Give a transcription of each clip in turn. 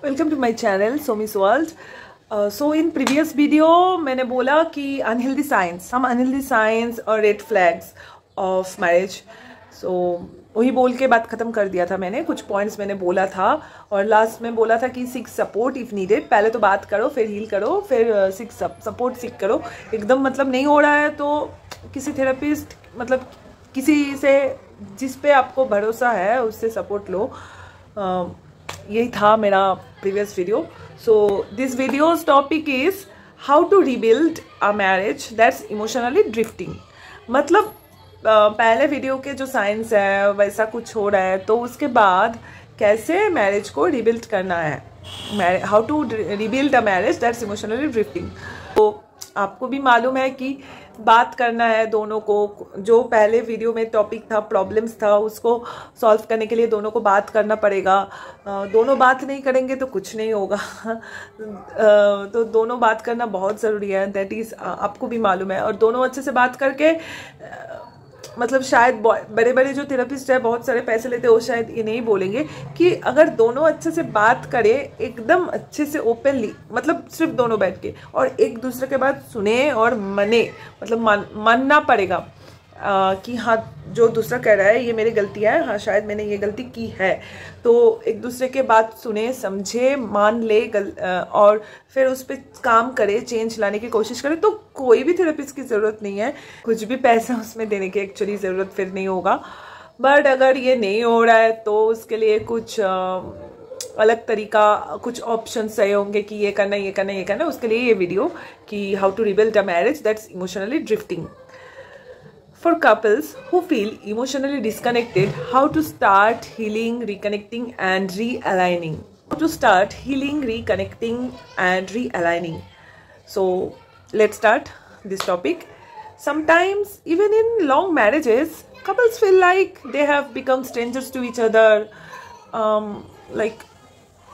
Welcome to my channel सोमीस world. So in previous video मैंने बोला कि अनहेल्दी साइंस और red flags of marriage. So वही बोल के बात ख़त्म कर दिया था मैंने। कुछ पॉइंट्स मैंने बोला था और लास्ट में बोला था कि सीक सपोर्ट इफ़ नीडेड। पहले तो बात करो, फिर हील करो, फिर सपोर्ट सीख करो। एकदम मतलब नहीं हो रहा है तो किसी थेरेपिस्ट मतलब किसी से जिस पे आपको भरोसा है उससे सपोर्ट लो। यही था मेरा previous video. So this video's topic is how to rebuild a marriage that's emotionally drifting. मतलब पहले वीडियो के जो साइंस है वैसा कुछ हो रहा है तो उसके बाद कैसे मैरिज को रिबिल्ड करना है, how to rebuild a marriage that's emotionally drifting. तो आपको भी मालूम है कि बात करना है दोनों को। जो पहले वीडियो में टॉपिक था, प्रॉब्लम्स था, उसको सॉल्व करने के लिए दोनों को बात करना पड़ेगा। दोनों बात नहीं करेंगे तो कुछ नहीं होगा। तो दोनों बात करना बहुत ज़रूरी है, दैट इज़ आपको भी मालूम है। और दोनों अच्छे से बात करके मतलब शायद बड़े बड़े जो थेरेपिस्ट है बहुत सारे पैसे लेते हैं वो शायद ये नहीं बोलेंगे कि अगर दोनों अच्छे से बात करें एकदम अच्छे से ओपनली, मतलब सिर्फ दोनों बैठ के और एक दूसरे के बात सुने और मने, मतलब मानना पड़ेगा कि हाँ जो दूसरा कह रहा है ये मेरी गलती है, हाँ शायद मैंने ये गलती की है। तो एक दूसरे के बात सुने, समझे, मान ले और फिर उस पर काम करे, चेंज लाने की कोशिश करे। तो कोई भी थेरेपिस्ट की ज़रूरत नहीं है, कुछ भी पैसा उसमें देने की एक्चुअली ज़रूरत फिर नहीं होगा। बट अगर ये नहीं हो रहा है तो उसके लिए कुछ अलग तरीका, कुछ ऑप्शन सही होंगे कि ये करना, ये करना, ये करना। उसके लिए ये वीडियो कि how to rebuild a marriage that's emotionally drifting. For couples who feel emotionally disconnected, how to start healing, reconnecting and realigning. How to start healing, reconnecting and realigning. So let's start this topic. Sometimes even in long marriages, couples feel like they have become strangers to each other. Like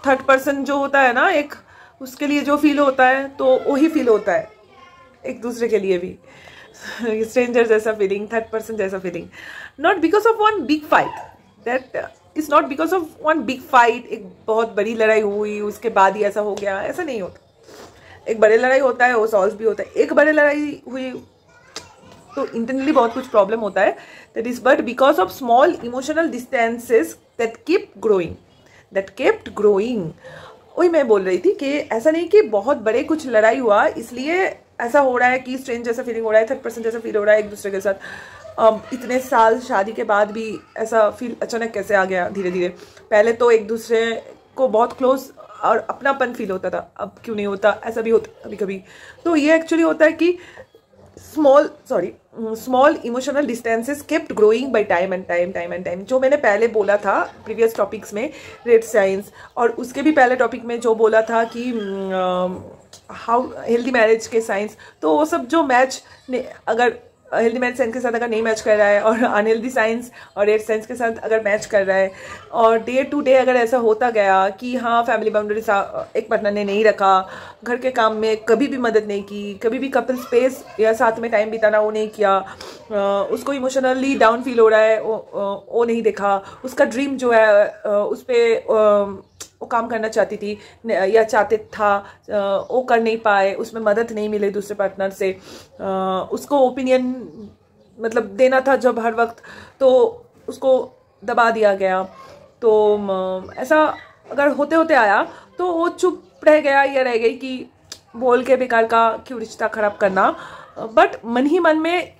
third person जो होता है ना एक, उसके लिए जो feel होता है तो वही फील होता है एक दूसरे के लिए भी। स्ट्रेंजर जैसा फीलिंग, थर्ड पर्सन जैसा feeling. Not because of one big fight, that is not because of one big fight. एक बहुत बड़ी लड़ाई हुई उसके बाद ही ऐसा हो गया, ऐसा नहीं होता। एक बड़े लड़ाई होता है वो सॉल्व भी होता है। एक बड़े लड़ाई हुई तो इंटरनली बहुत कुछ प्रॉब्लम होता है, that is but because of small emotional distances that kept growing. वही मैं बोल रही थी कि ऐसा नहीं कि बहुत बड़े कुछ लड़ाई हुआ इसलिए ऐसा हो रहा है कि स्ट्रेंज जैसा फीलिंग हो रहा है, थर्ड पर्सन जैसा फील हो रहा है एक दूसरे के साथ। इतने साल शादी के बाद भी ऐसा फील अचानक कैसे आ गया धीरे धीरे। पहले तो एक दूसरे को बहुत क्लोज और अपनापन फील होता था, अब क्यों नहीं होता? ऐसा भी होता कभी कभी। तो ये एक्चुअली होता है कि small emotional distances kept growing by time and time. जो मैंने पहले बोला था प्रीवियस टॉपिक्स में, रेड साइंस, और उसके भी पहले टॉपिक में जो बोला था कि हाउ हेल्दी मैरिज के साइंस, तो वो सब जो मैच अगर हेल्दी मैरिज साइंस के साथ अगर नहीं मैच कर रहा है और अनहेल्दी साइंस और रेड साइंस के साथ अगर मैच कर रहा है और डे टू डे अगर ऐसा होता गया कि हाँ फैमिली बाउंड्रीज एक पार्टनर ने नहीं रखा, घर के काम में कभी भी मदद नहीं की, कभी भी कपल स्पेस या साथ में टाइम बिताना वो नहीं किया, उसको इमोशनली डाउन फील हो रहा है वो नहीं देखा, उसका ड्रीम जो है उस पर वो काम करना चाहती थी या चाहते था वो कर नहीं पाए, उसमें मदद नहीं मिले दूसरे पार्टनर से, उसको ओपिनियन मतलब देना था जब हर वक्त तो उसको दबा दिया गया। तो ऐसा अगर होते होते आया तो वो चुप रह गया या रह गई कि बोल के बेकार का क्यों रिश्ता खराब करना। बट मन ही मन में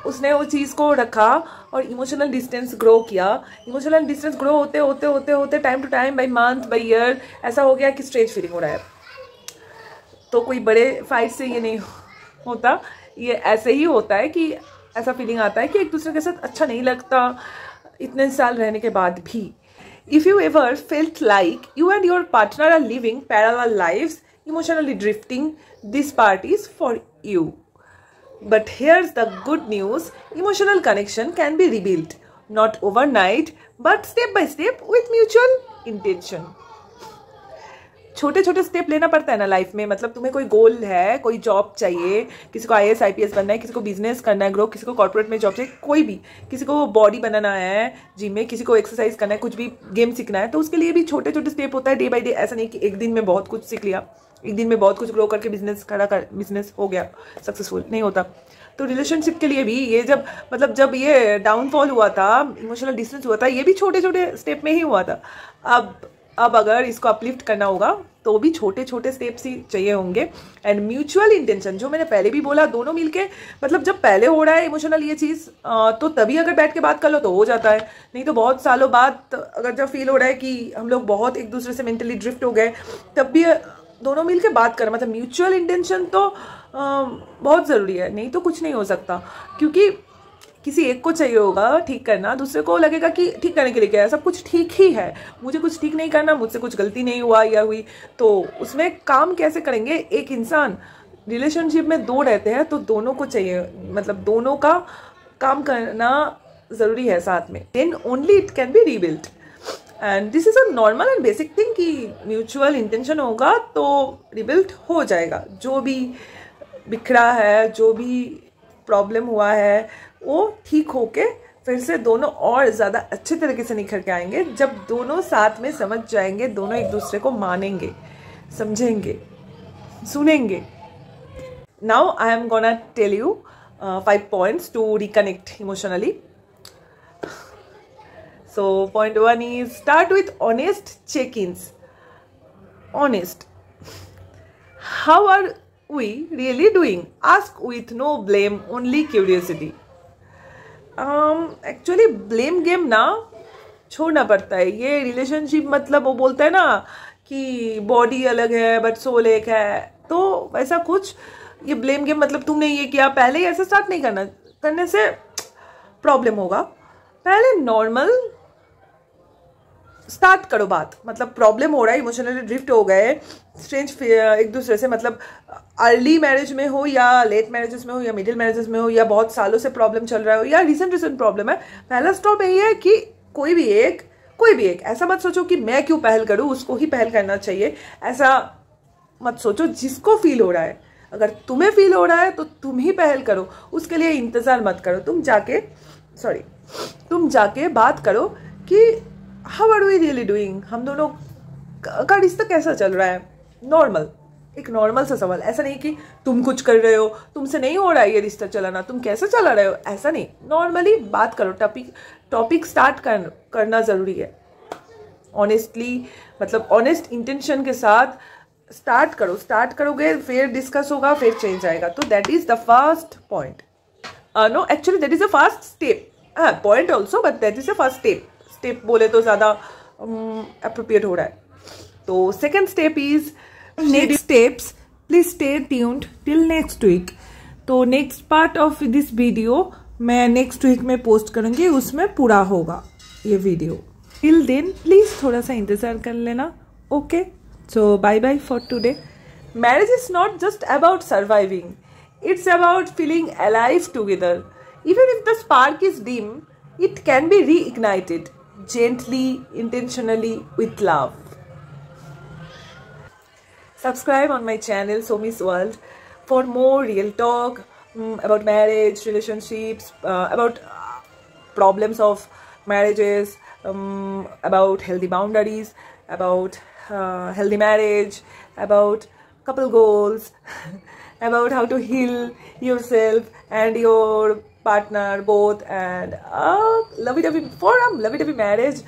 उसने वो चीज़ को रखा और इमोशनल डिस्टेंस ग्रो किया। इमोशनल डिस्टेंस ग्रो होते time to time, by month, by year, ऐसा हो गया कि स्ट्रेंज फीलिंग हो रहा है। तो कोई बड़े फाइट से ये नहीं होता, ये ऐसे ही होता है कि ऐसा फीलिंग आता है कि एक दूसरे के साथ अच्छा नहीं लगता इतने साल रहने के बाद भी। If you ever felt like you and your partner are living parallel lives, emotionally drifting, this part is for you. But here's the good news, emotional connection can be rebuilt, not overnight, but step by step with mutual intention. छोटे छोटे step लेना पड़ता है ना life में। मतलब तुम्हें कोई गोल है, कोई जॉब चाहिए, किसी को IAS IPS बनना है, किसी को बिजनेस करना है ग्रो, किसी को कॉर्पोरेट में जॉब चाहिए, कोई भी, किसी को बॉडी बनाना है जिम में, किसी को एक्सरसाइज करना है, कुछ भी गेम सीखना है, तो उसके लिए भी छोटे छोटे स्टेप होता है डे बाई डे। ऐसा नहीं कि एक दिन में बहुत कुछ सीख लिया, एक दिन में बहुत कुछ ग्रो करके बिजनेस हो गया सक्सेसफुल, नहीं होता। तो रिलेशनशिप के लिए भी ये जब ये डाउनफॉल हुआ था, इमोशनल डिस्टेंस हुआ था, ये भी छोटे छोटे स्टेप में ही हुआ था। अब अगर इसको अपलिफ्ट करना होगा तो भी छोटे छोटे स्टेप्स ही चाहिए होंगे। एंड म्यूचुअल इंटेंशन, जो मैंने पहले भी बोला, दोनों मिलके, मतलब जब पहले हो रहा है इमोशनल ये चीज़ तो तभी अगर बैठ के बात कर लो तो हो जाता है, नहीं तो बहुत सालों बाद अगर जब फील हो रहा है कि हम लोग बहुत एक दूसरे से मेंटली ड्रिफ्ट हो गए, तब भी दोनों मिलके बात करें। मतलब म्यूचुअल इंटेंशन तो बहुत ज़रूरी है, नहीं तो कुछ नहीं हो सकता। क्योंकि किसी एक को चाहिए होगा ठीक करना, दूसरे को लगेगा कि ठीक करने के लिए क्या है, सब कुछ ठीक ही है, मुझे कुछ ठीक नहीं करना, मुझसे कुछ गलती नहीं हुआ या हुई, तो उसमें काम कैसे करेंगे। एक इंसान रिलेशनशिप में दो रहते हैं तो दोनों को चाहिए, मतलब दोनों का काम करना ज़रूरी है साथ में, then only it can be rebuilt. And this is a normal and basic thing कि म्यूचुअल इंटेंशन होगा तो रिबिल्ट हो जाएगा। जो भी बिखरा है, जो भी प्रॉब्लम हुआ है, वो ठीक होके फिर से दोनों और ज़्यादा अच्छे तरीके से निखर के आएंगे जब दोनों साथ में समझ जाएंगे, दोनों एक दूसरे को मानेंगे, समझेंगे, सुनेंगे। Now I am gonna tell you 5 points to reconnect emotionally. So point 1 is start with honest check-ins. Honest. How are we really doing? Ask with no blame, only curiosity. Actually blame game ना छोड़ना पड़ता है। ये relationship मतलब वो बोलता है ना कि बॉडी अलग है बट सोल एक है, तो वैसा कुछ ये ब्लेम गेम मतलब तुमने ये किया, पहले ही ऐसे स्टार्ट नहीं करने से प्रॉब्लम होगा। पहले नॉर्मल स्टार्ट करो बात। मतलब प्रॉब्लम हो रहा है, इमोशनली ड्रिफ्ट हो गए स्ट्रेंज एक दूसरे से, मतलब अर्ली मैरिज में हो या लेट मैरिजेस में हो या मिडिल मैरिजेस में हो या बहुत सालों से प्रॉब्लम चल रहा हो या रिसेंट प्रॉब्लम है, पहला स्टॉप यही है कि कोई भी एक ऐसा मत सोचो कि मैं क्यों पहल करूं, उसको ही पहल करना चाहिए, ऐसा मत सोचो। जिसको फील हो रहा है, अगर तुम्हें फील हो रहा है तो तुम ही पहल करो, उसके लिए इंतजार मत करो। तुम जाके बात करो कि how are we really doing, हम दोनों का रिश्ता कैसा चल रहा है। एक नॉर्मल सा सवाल, ऐसा नहीं कि तुम कुछ कर रहे हो, तुमसे नहीं हो रहा है ये रिश्ता चलाना, तुम कैसे चला रहे हो, ऐसा नहीं। नॉर्मली बात करो, टॉपिक स्टार्ट करना ज़रूरी है। ऑनेस्टली, मतलब ऑनेस्ट इंटेंशन के साथ स्टार्ट करोगे, फिर डिस्कस होगा, फिर चेंज आएगा। तो that is the first point. No, actually that is the first step, point also, but that is the first step बोले तो ज़्यादा अप्रोप्रिएट हो रहा है। तो second step is next steps. Please stay tuned till next week. तो next part of this video मैं next week में पोस्ट करूंगी, उसमें पूरा होगा ये वीडियो। टिल देन प्लीज थोड़ा सा इंतजार कर लेना। Okay, so bye for today. Marriage is not just about surviving, it's about feeling alive together. Even if the spark is dim, it can be reignited gently, intentionally, with love. Subscribe on my channel Somi's World for more real talk about marriage, relationships, about problems of marriages, about healthy boundaries, about healthy marriage, about couple goals, about how to heal yourself and your partner both, and lovey-dovey marriage.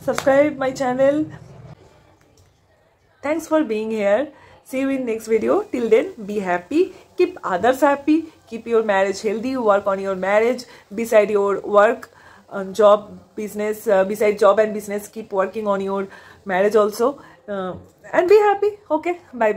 Subscribe my channel. Thanks for being here. See you in next video. Till then, be happy, keep others happy, keep your marriage healthy, work on your marriage beside your work, job, business, beside job and business, keep working on your marriage also. And be happy. Okay, bye.